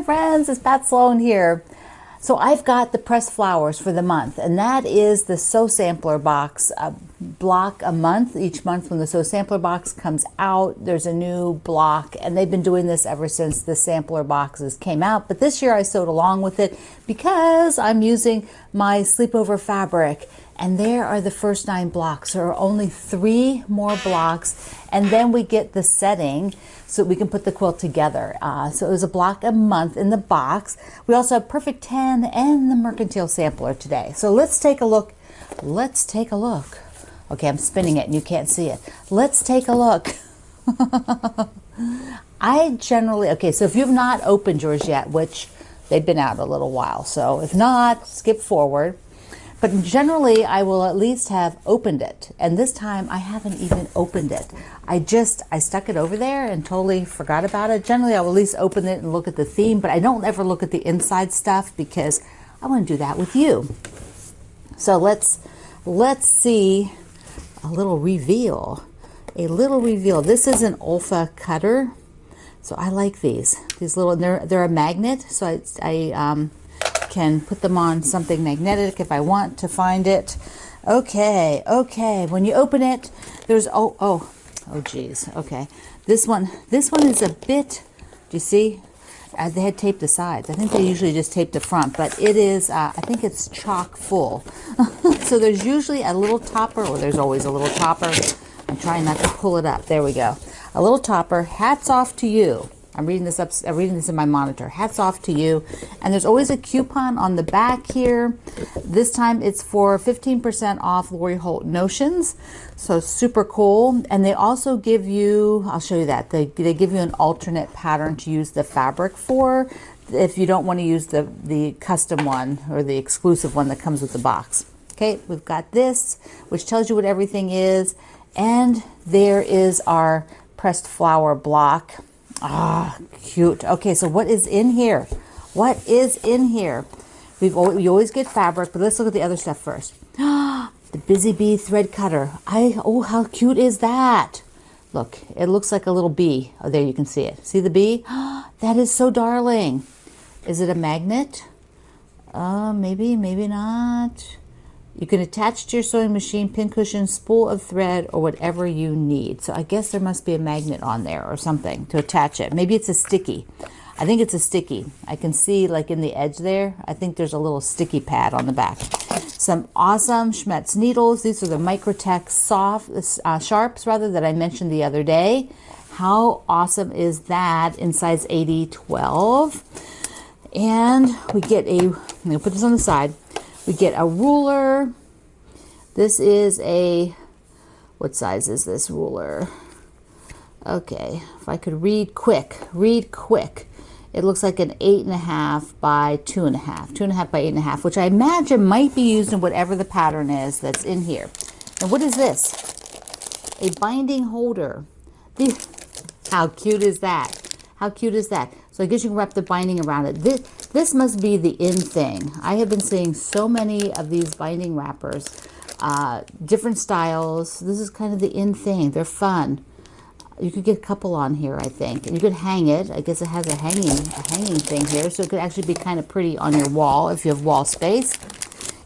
my friends, it's Pat Sloan here. So I've got the pressed flowers for the month, and that is the Sew Sampler box, a block a month. Each month when the Sew Sampler box comes out, there's a new block, and they've been doing this ever since the sampler boxes came out. But this year I sewed along with it because I'm using my sleepover fabric, and there are the first 9 blocks. There are only 3 more blocks, and then we get the setting so we can put the quilt together. So it was a block a month in the box. We also have Perfect 10 and the Mercantile Sampler today. So let's take a look. Let's take a look. Okay, I'm spinning it and you can't see it. Let's take a look. Okay, so if you've not opened yours yet, which they've been out a little while, so if not, skip forward. But generally, I will at least have opened it. And this time, I haven't even opened it. I stuck it over there and totally forgot about it. Generally, I will at least open it and look at the theme, but I don't ever look at the inside stuff because I want to do that with you. So let's see a little reveal. A little reveal. This is an Olfa cutter. So I like these. These little, they're a magnet. So I can put them on something magnetic if I want to find it. Okay. When you open it, there's oh geez. Okay, this one is a bit. Do you see? They had taped the sides. I think they usually just tape the front, but it is. I think it's chock full. So there's usually a little topper, or there's always a little topper. I'm trying not to pull it up. There we go. A little topper. Hats off to you. I'm reading this in my monitor. Hats off to you. And there's always a coupon on the back here. This time it's for 15% off Lori Holt Notions. So super cool. And they also give you, I'll show you that. They give you an alternate pattern to use the fabric for if you don't want to use the custom one or the exclusive one that comes with the box. Okay, we've got this, which tells you what everything is. And there is our pressed flower block. Ah, cute. Okay, so what is in here? What is in here? We always get fabric, but let's look at the other stuff first. The Busy Bee thread cutter. Oh, how cute is that? Look, it looks like a little bee. Oh, there you can see it. See the bee? That is so darling. Is it a magnet? Maybe not. You can attach to your sewing machine, pincushion, spool of thread, or whatever you need. So I guess there must be a magnet on there or something to attach it. Maybe it's a sticky. I think it's a sticky. I can see like in the edge there, I think there's a little sticky pad on the back. Some awesome Schmetz needles. These are the Microtech sharps that I mentioned the other day. How awesome is that in size 80-12? And we get I'm going to put this on the side. We get a ruler. This is what size is this ruler? Okay, if I could read quick. It looks like an 8.5 by 2.5, 2.5 by 8.5, which I imagine might be used in whatever the pattern is that's in here. And what is this? A binding holder. How cute is that? How cute is that? So I guess you can wrap the binding around it. This must be the in thing. I have been seeing so many of these binding wrappers, different styles. This is kind of the in thing. They're fun. You could get a couple on here, I think. And you could hang it. I guess it has a hanging thing here, so it could actually be kind of pretty on your wall if you have wall space.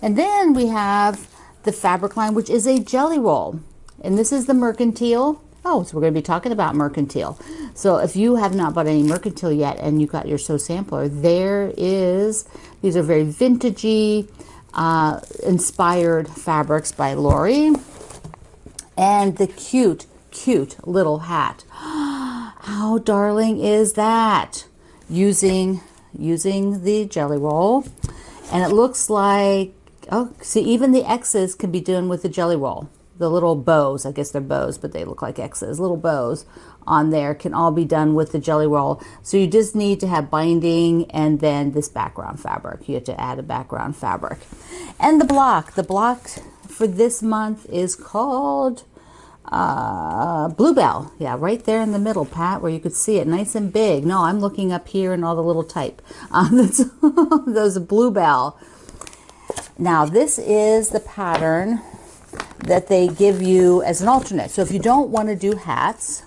And then we have the fabric line, which is a jelly roll. And this is the Mercantile. Oh, so we're going to be talking about Mercantile. So if you have not bought any Mercantile yet and you got your Sew Sampler, these are very vintagey, inspired fabrics by Lori. And the cute little hat. How darling is that? Using the jelly roll. And it looks like, oh, see, even the X's can be done with the jelly roll. The little bows, I guess they're bows, but they look like X's. Little bows on there can all be done with the jelly roll. So you just need to have binding and then this background fabric. You have to add a background fabric. And the block for this month is called Bluebell. Yeah, right there in the middle, Pat, where you could see it nice and big. No, I'm looking up here and all the little type. Those Bluebell. Now this is the pattern that they give you as an alternate. So if you don't want to do hats,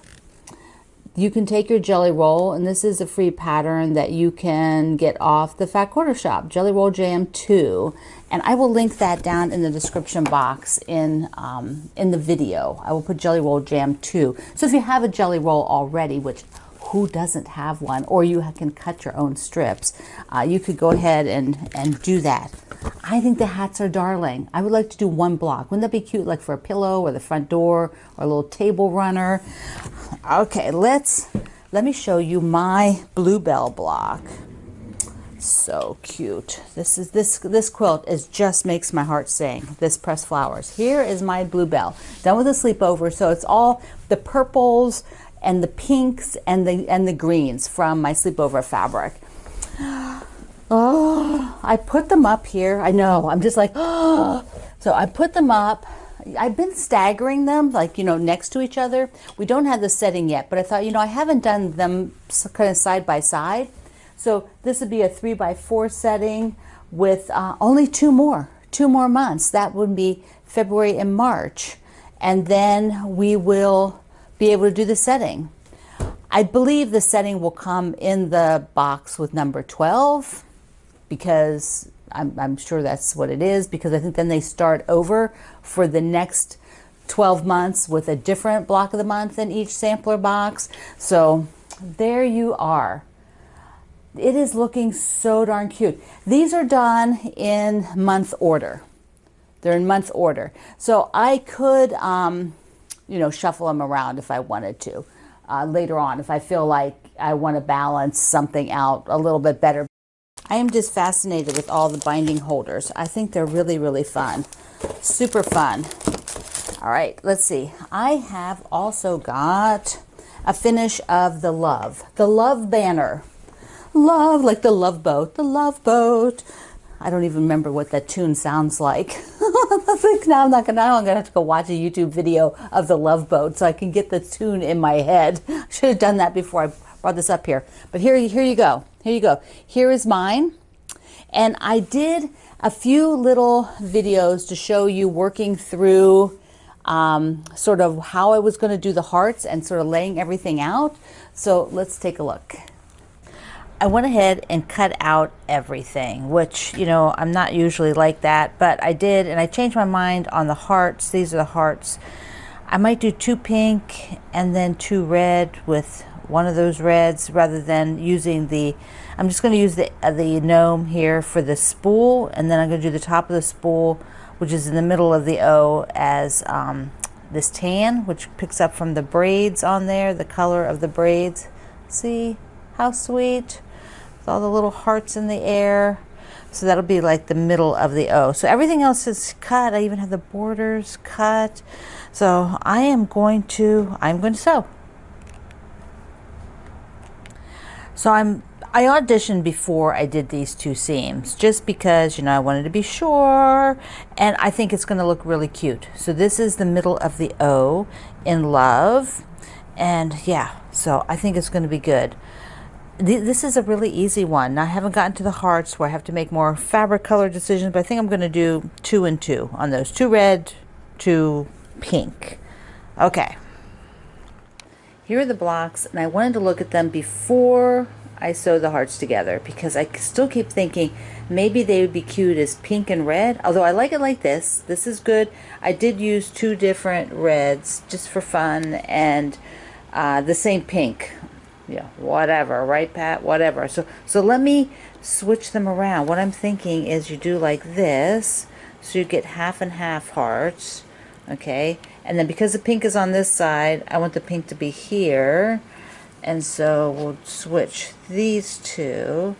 You can take your jelly roll, and this is a free pattern that you can get off the Fat Quarter Shop, Jelly Roll Jam 2. And I will link that down in the description box in the video. I will put Jelly Roll Jam 2. So if you have a jelly roll already, which who doesn't have one, or you can cut your own strips, you could go ahead and do that. I think the hats are darling. I would like to do one block. Wouldn't that be cute, like for a pillow or the front door or a little table runner? Okay, let me show you my bluebell block. So cute. This quilt just makes my heart sing. This pressed flowers. Here is my bluebell, done with a sleepover. So it's all the purples and the pinks and the greens from my sleepover fabric. Oh, I put them up here. I know, I'm just like, oh. So I put them up. I've been staggering them, like, next to each other. We don't have the setting yet, but I thought, I haven't done them kind of side by side. So this would be a 3x4 setting with only two more months. That would be February and March. And then we will be able to do the setting. I believe the setting will come in the box with number 12, because I'm sure that's what it is, because I think then they start over for the next 12 months with a different block of the month in each sampler box. So there you are. It is looking so darn cute. These are done in month order. They're in month order. So I could, shuffle them around if I wanted to later on, if I feel like I want to balance something out a little bit better. I am just fascinated with all the binding holders. I think they're really, really fun. Super fun. All right, let's see. I have also got a finish of the love banner. Love, like the love boat, the love boat. I don't even remember what that tune sounds like. Now I'm gonna have to go watch a YouTube video of the love boat so I can get the tune in my head. I should have done that before I brought this up here. But here you go. Here is mine. And I did a few little videos to show you working through sort of how I was going to do the hearts and sort of laying everything out. So let's take a look. I went ahead and cut out everything, which, I'm not usually like that, but I did, and I changed my mind on the hearts. These are the hearts. I might do 2 pink and then 2 red with one of those reds, rather than using I'm just going to use the gnome here for the spool, and then I'm going to do the top of the spool, which is in the middle of the O, as this tan, which picks up from the braids on there, the color of the braids. See how sweet? With all the little hearts in the air. So that'll be like the middle of the O. So everything else is cut. I even have the borders cut. So I'm going to sew. So I auditioned before I did these 2 seams, just because, I wanted to be sure, and I think it's going to look really cute. So this is the middle of the O in love, and yeah, so I think it's going to be good. This is a really easy one. Now, I haven't gotten to the hearts where I have to make more fabric color decisions, but I think I'm going to do 2 and 2 on those. 2 red, 2 pink. Okay. Here are the blocks, and I wanted to look at them before I sew the hearts together, because I still keep thinking maybe they would be cute as pink and red, although I like it like this. This is good. I did use 2 different reds just for fun, and the same pink. Yeah, whatever, right, Pat? Whatever. So let me switch them around. What I'm thinking is you do like this, so you get half and half hearts, okay? And then because the pink is on this side, I want the pink to be here. And so we'll switch these 2,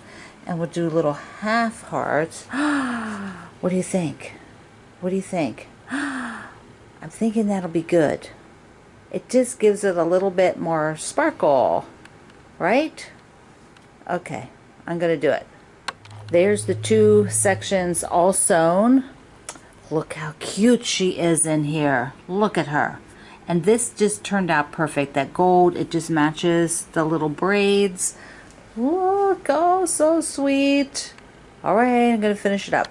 and we'll do little half hearts. What do you think? What do you think? I'm thinking that'll be good. It just gives it a little bit more sparkle, right? Okay, I'm gonna do it. There's the 2 sections all sewn. Look how cute she is in here. Look at her. And this just turned out perfect. That gold, it just matches the little braids. Look, oh, so sweet. All right, I'm gonna finish it up.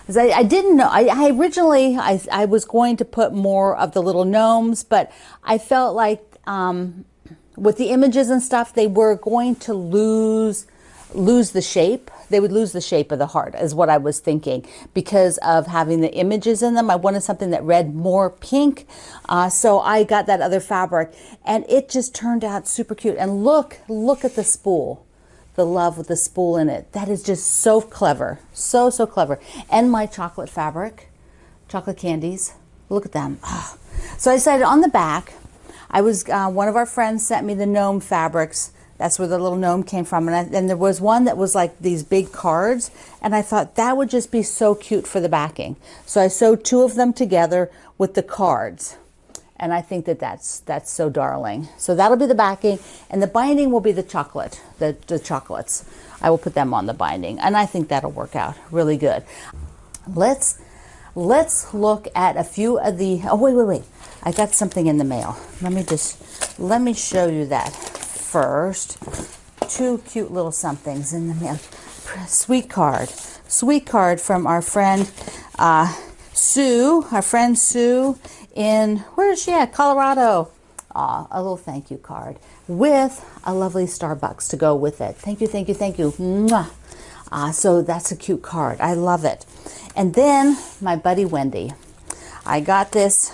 I didn't know, I originally was going to put more of the little gnomes, but I felt like with the images and stuff, they were going to lose the shape. They would lose the shape of the heart, is what I was thinking, because of having the images in them. I wanted something that read more pink. So I got that other fabric, and it just turned out super cute. And look at the spool, the love with the spool in it. That is just so clever. So clever. And my chocolate fabric, chocolate candies. Look at them. Oh. So I decided on the back, I was, one of our friends sent me the gnome fabrics. That's where the little gnome came from. And there was one that was like these big cards. And I thought that would just be so cute for the backing. So I sewed 2 of them together with the cards. And I think that's so darling. So that'll be the backing. And the binding will be the chocolate, the chocolates. I will put them on the binding. And I think that'll work out really good. Let's look at a few of the, oh, wait. I got something in the mail. Let me show you that first. 2 cute little somethings in the mail. Sweet card from our friend Sue, in, where is she at? Colorado. A little thank you card with a lovely Starbucks to go with it. Thank you. Mwah. So that's a cute card. I love it. And then my buddy Wendy. I got this.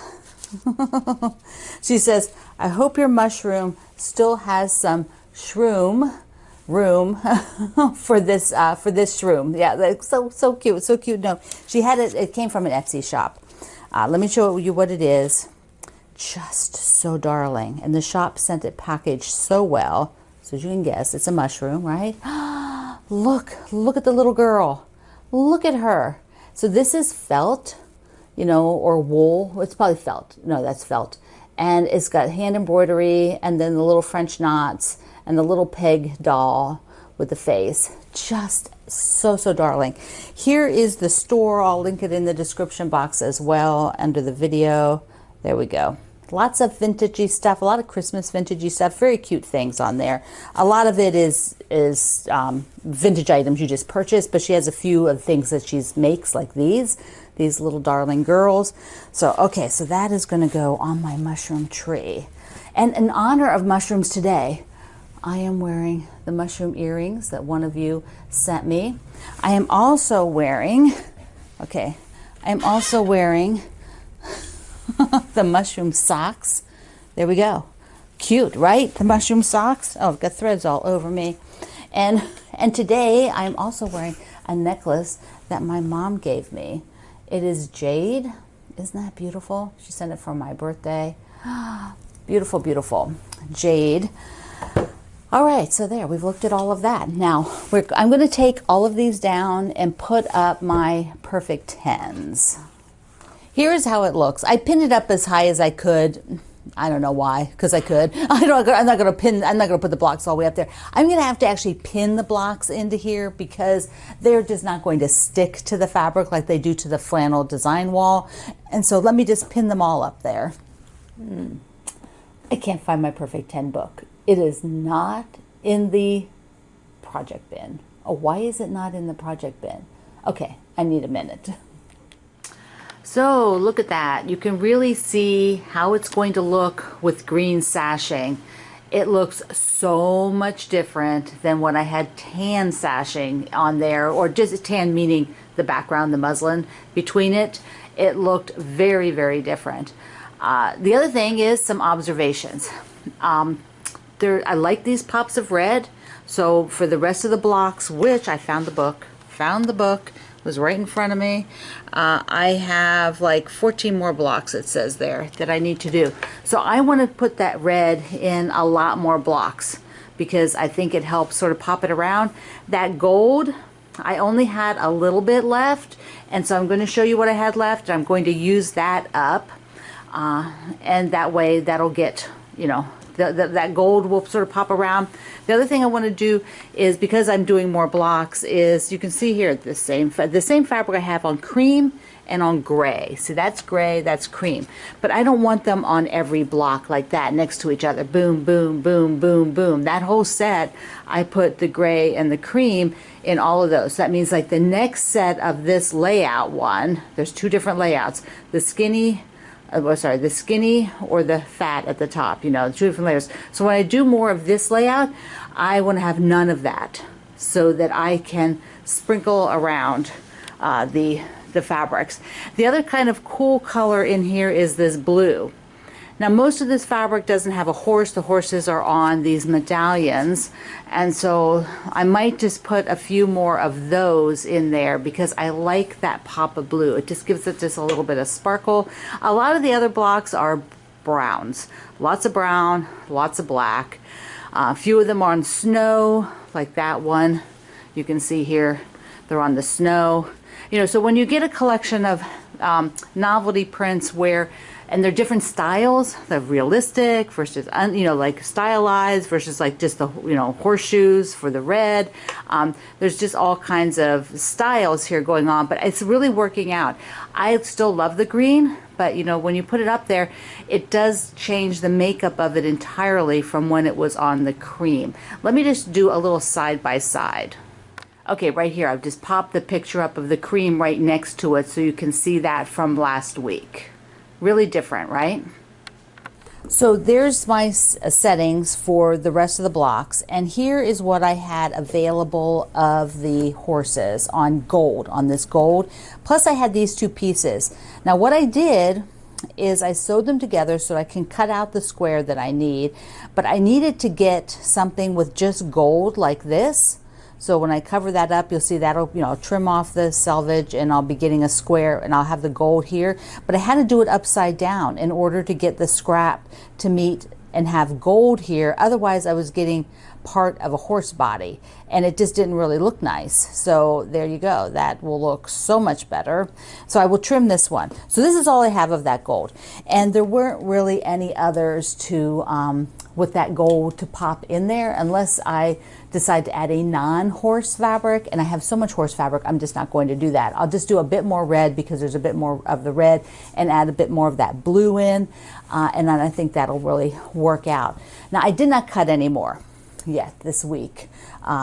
She says, I hope your mushroom still has some room for this shroom. Yeah, that's so cute. No, she had it. It came from an Etsy shop. Let me show you what it is. Just so darling. And the shop sent it packaged so well. So as you can guess, it's a mushroom, right? Look at the little girl. Look at her. So this is felt, or wool. It's probably felt. No, that's felt. And it's got hand embroidery and then the little French knots and the little peg doll with the face. Just so darling. Here is the store. I'll link it in the description box as well under the video. There we go. Lots of vintagey stuff, a lot of Christmas vintagey stuff, very cute things on there. A lot of it is vintage items you just purchased, but she has a few of things that she makes, like these little darling girls. So, okay, so that is going to go on my mushroom tree. And in honor of mushrooms today, I am wearing the mushroom earrings that one of you sent me. I am also wearing the mushroom socks. There we go. Cute, right? The mushroom socks. Oh, I've got threads all over me. And today I'm also wearing a necklace that my mom gave me. It is jade. Isn't that beautiful? She sent it for my birthday. Beautiful. Jade. All right, so there, we've looked at all of that. Now, I'm going to take all of these down and put up my perfect tens. Here's how it looks. I pinned it up as high as I could. I don't know why, because I could. I'm not going to put the blocks all the way up there. I'm going to have to actually pin the blocks into here because they're just not going to stick to the fabric like they do to the flannel design wall. And so let me just pin them all up there. I can't find my Perfect 10 book. It is not in the project bin. Oh, why is it not in the project bin? Okay, I need a minute. So look at that. You can really see how it's going to look with green sashing. It looks so much different than when I had tan sashing on there, or just tan meaning the background, the muslin between it. It looked very different. The other thing is some observations. I like these pops of red. So for the rest of the blocks, which I found the book, was right in front of me. I have like 14 more blocks, it says there, that I need to do. So I want to put that red in a lot more blocks because I think it helps sort of pop it around. That gold, I only had a little bit left, and so I'm going to show you what I had left. I'm going to use that up, and that way that'll get, that gold will sort of pop around. The other thing I want to do is, because I'm doing more blocks, is you can see here the same fabric I have on cream and on gray. See, that's gray, that's cream. But I don't want them on every block like that next to each other. Boom, boom, boom, boom, boom. That whole set, I put the gray and the cream in all of those. So that means like the next set of this layout one, there's two different layouts. The skinny sorry, the skinny or the fat at the top, you know, two different layers. So when I do more of this layout, I want to have none of that so that I can sprinkle around the fabrics. The other kind of cool color in here is this blue. Now most of this fabric doesn't have a horse. The horses are on these medallions, and so I might just put a few more of those in there because I like that pop of blue. It just gives it just a little bit of sparkle. A lot of the other blocks are browns. Lots of brown, lots of black. A few of them are on snow, like that one. You can see here, they're on the snow. You know, so when you get a collection of novelty prints and they're different styles, they're realistic versus, you know, like stylized versus like just the, you know, horseshoes for the red. There's just all kinds of styles here going on, but it's really working out. I still love the green, but you know, when you put it up there, it does change the makeup of it entirely from when it was on the cream. Let me just do a little side by side. Okay, right here, I've just popped the picture up of the cream right next to it so you can see that from last week. Really different, right? So there's my settings for the rest of the blocks, and here is what I had available of the horses on gold, on this gold. Plus I had these two pieces. Now what I did is I sewed them together so I can cut out the square that I need, but I needed to get something with just gold like this. So when I cover that up, you'll see that'll, you know, trim off the selvage, and I'll be getting a square, and I'll have the gold here. But I had to do it upside down in order to get the scrap to meet and have gold here. Otherwise, I was getting part of a horse body, and it just didn't really look nice. So there you go. That will look so much better. So I will trim this one. So this is all I have of that gold. And there weren't really any others to with that gold to pop in there unless I decide to add a non-horse fabric, and I have so much horse fabric I'm just not going to do that. I'll just do a bit more red because there's a bit more of the red, and add a bit more of that blue in, and then I think that'll really work out. Now I did not cut any more yet this week,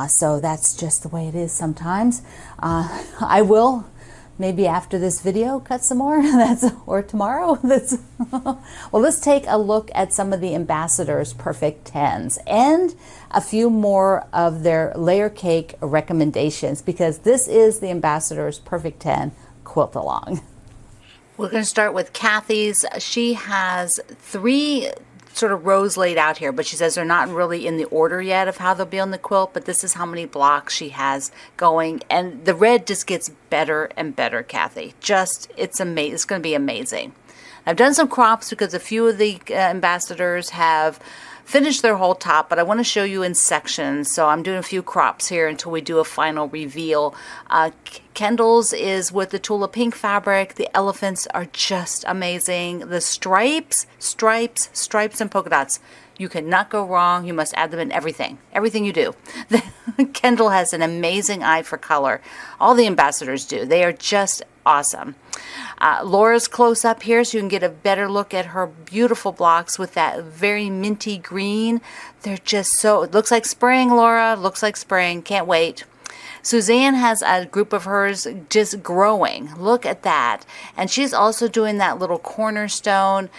so that's just the way it is sometimes. I will maybe after this video cut some more. Or tomorrow. Well, let's take a look at some of the Ambassador's Perfect 10s and a few more of their layer cake recommendations, because this is the Ambassador's Perfect 10 quilt along. We're going to start with Kathy's. She has 3 sort of rows laid out here, but she says they're not really in the order yet of how they'll be on the quilt, but this is how many blocks she has going, and the red just gets better and better, Kathy. It's amazing. It's going to be amazing. I've done some crops because a few of the ambassadors have finished their whole top, but I want to show you in sections, so I'm doing a few crops here until we do a final reveal. Kendall's is with the Tula Pink fabric. The elephants are just amazing. The stripes, and polka dots. You cannot go wrong. You must add them in everything you do. Kendall has an amazing eye for color. All the ambassadors do. They are just awesome. Laura's close up here so you can get a better look at her beautiful blocks with that very minty green. They're just so, it looks like spring, Laura. Looks like spring. Can't wait. Suzanne has a group of hers just growing. Look at that. And she's also doing that little cornerstone.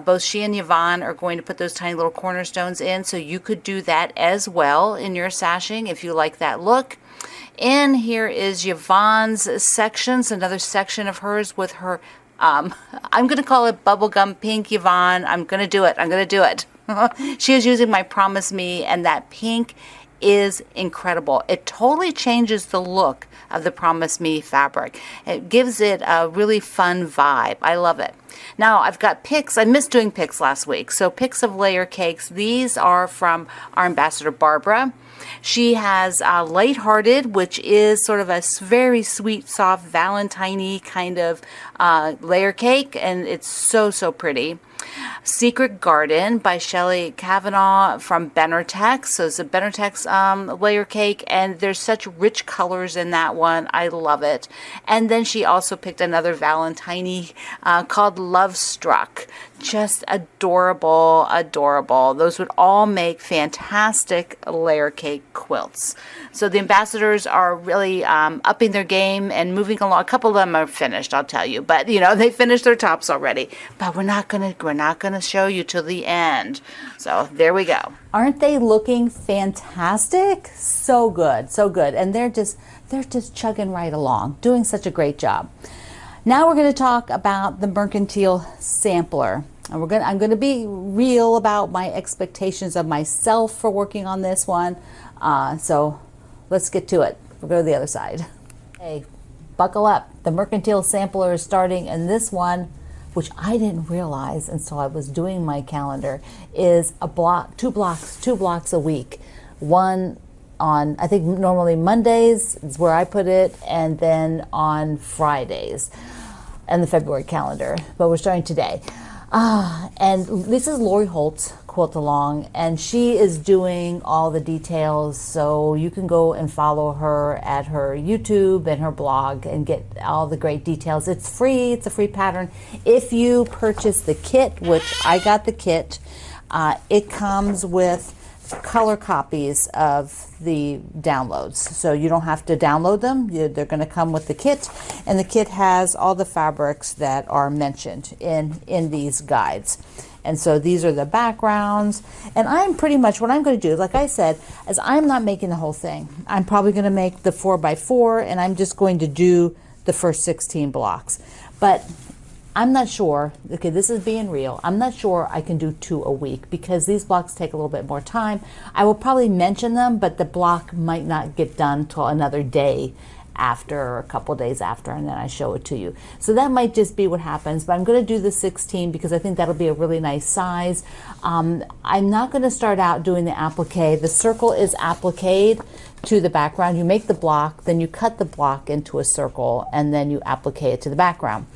Both she and Yvonne are going to put those tiny little cornerstones in, so you could do that as well in your sashing if you like that look. And here is Yvonne's sections, another section of hers with her, I'm going to call it bubblegum pink, Yvonne. I'm going to do it. She is using my Promise Me, and that pink is incredible. It totally changes the look of the Promise Me fabric. It gives it a really fun vibe. I love it. Now I've got picks. I missed doing picks last week. So picks of layer cakes. These are from our ambassador Barbara. She has Lighthearted, which is sort of a very sweet, soft, Valentine-y kind of layer cake, and it's so, so pretty. Secret Garden by Shelley Kavanaugh from Benartex. So it's a Benartex layer cake, and there's such rich colors in that one. I love it. And then she also picked another Valentine called Love Struck. just adorable, adorable. Those would all make fantastic layer cake quilts. So the ambassadors are really upping their game and moving along. A couple of them are finished, I'll tell you, but you know, they finished their tops already. But we're not gonna show you till the end. So there we go. Aren't they looking fantastic? So good, so good. And they're just chugging right along, doing such a great job. Now we're going to talk about the Mercantile sampler. And I'm going to be real about my expectations of myself for working on this one. So let's get to it. We'll go to the other side. Hey, buckle up. The Mercantile sampler is starting, and this one, which I didn't realize until I was doing my calendar, is two blocks a week. One on, I think normally Mondays is where I put it, and then on Fridays and the February calendar, but we're starting today. And this is Lori Holt's Quilt Along, and she is doing all the details, so you can go and follow her at her YouTube and her blog and get all the great details. It's free, it's a free pattern. If you purchase the kit, which I got the kit, it comes with color copies of the downloads, so you don't have to download them. They're going to come with the kit, and the kit has all the fabrics that are mentioned in these guides. And so these are the backgrounds, and I'm pretty much, what I'm going to do, like I said, is I'm not making the whole thing. I'm probably going to make the 4x4, and I'm just going to do the first 16 blocks. But I'm not sure, okay, this is being real, I'm not sure I can do 2 a week because these blocks take a little bit more time. I will probably mention them, but the block might not get done till another day after, or a couple days after, and then I show it to you. So that might just be what happens, but I'm going to do the 16 because I think that'll be a really nice size. I'm not going to start out doing the applique. The circle is appliqued to the background. You make the block, then you cut the block into a circle, and then you applique it to the background.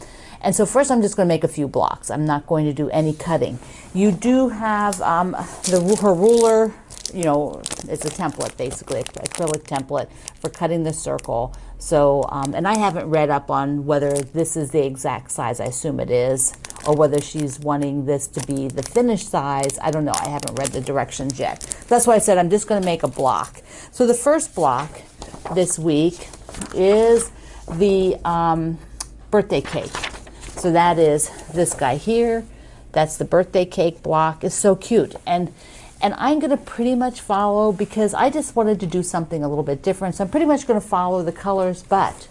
And so first I'm just going to make a few blocks. I'm not going to do any cutting. You do have her ruler, you know, it's a template, basically, an acrylic template for cutting the circle. So, and I haven't read up on whether this is the exact size. I assume it is, or whether she's wanting this to be the finished size. I don't know. I haven't read the directions yet. That's why I said I'm just going to make a block. So the first block this week is the birthday cake. So that is this guy here. That's the birthday cake block. It's so cute. And I'm going to pretty much follow, because I just wanted to do something a little bit different. So I'm pretty much going to follow the colors, but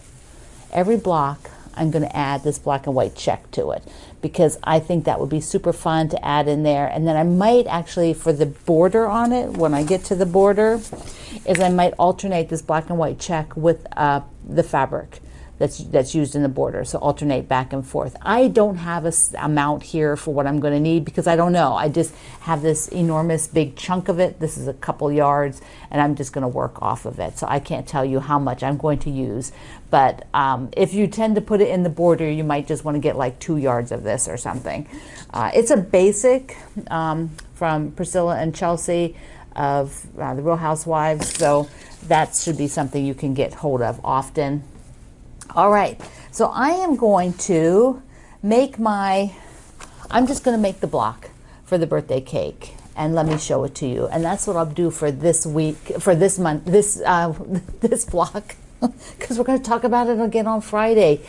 every block I'm going to add this black and white check to it, because I think that would be super fun to add in there. And then I might actually, for the border on it, when I get to the border, is I might alternate this black and white check with the fabric that's used in the border, so alternate back and forth. I don't have a amount here for what I'm going to need because I don't know. I just have this enormous big chunk of it. This is a couple yards, and I'm just going to work off of it. So I can't tell you how much I'm going to use. But if you tend to put it in the border, you might just want to get like 2 yards of this or something. It's a basic from Priscilla and Chelsea of the Real Housewives, so that should be something you can get hold of often. All right, so I am going to make I'm just going to make the block for the birthday cake, and let me show it to you. And that's what I'll do for this week, for this month, this block, because we're going to talk about it again on Friday.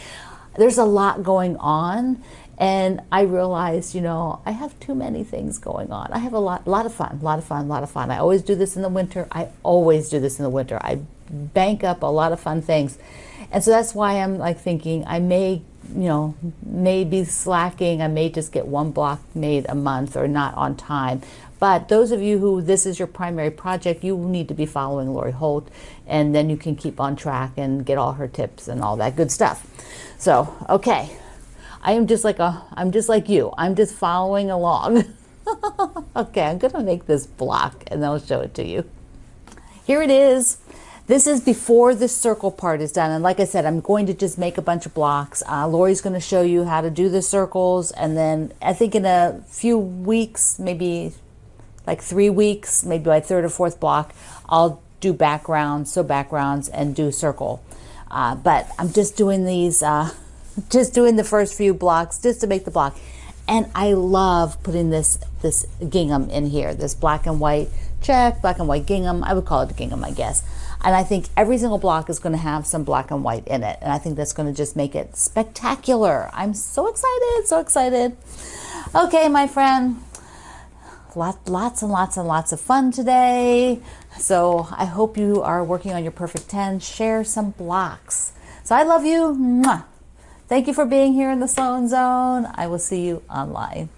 There's a lot going on, and I realized, you know, I have too many things going on. I have a lot of fun. I always do this in the winter. I bank up a lot of fun things. And so that's why I'm like thinking I may be slacking. I may just get 1 block made a month or not on time. But those of you who this is your primary project, you need to be following Lori Holt, and then you can keep on track and get all her tips and all that good stuff. So, okay. I'm just like you. I'm just following along. Okay, I'm going to make this block and then I'll show it to you. Here it is. This is before the circle part is done. And like I said, I'm going to just make a bunch of blocks. Lori's going to show you how to do the circles. And then I think in a few weeks, maybe like 3 weeks, maybe by 3rd or 4th block, I'll do backgrounds, and do circle. But I'm just doing these, just doing the first few blocks just to make the block. And I love putting this gingham in here, this black and white check, black and white gingham. I would call it a gingham, I guess. And I think every single block is going to have some black and white in it. And I think that's going to just make it spectacular. I'm so excited, so excited. Okay, my friend, lots and lots of fun today. So I hope you are working on your perfect 10. Share some blocks. So I love you. Mwah. Thank you for being here in the Sloan Zone. I will see you online.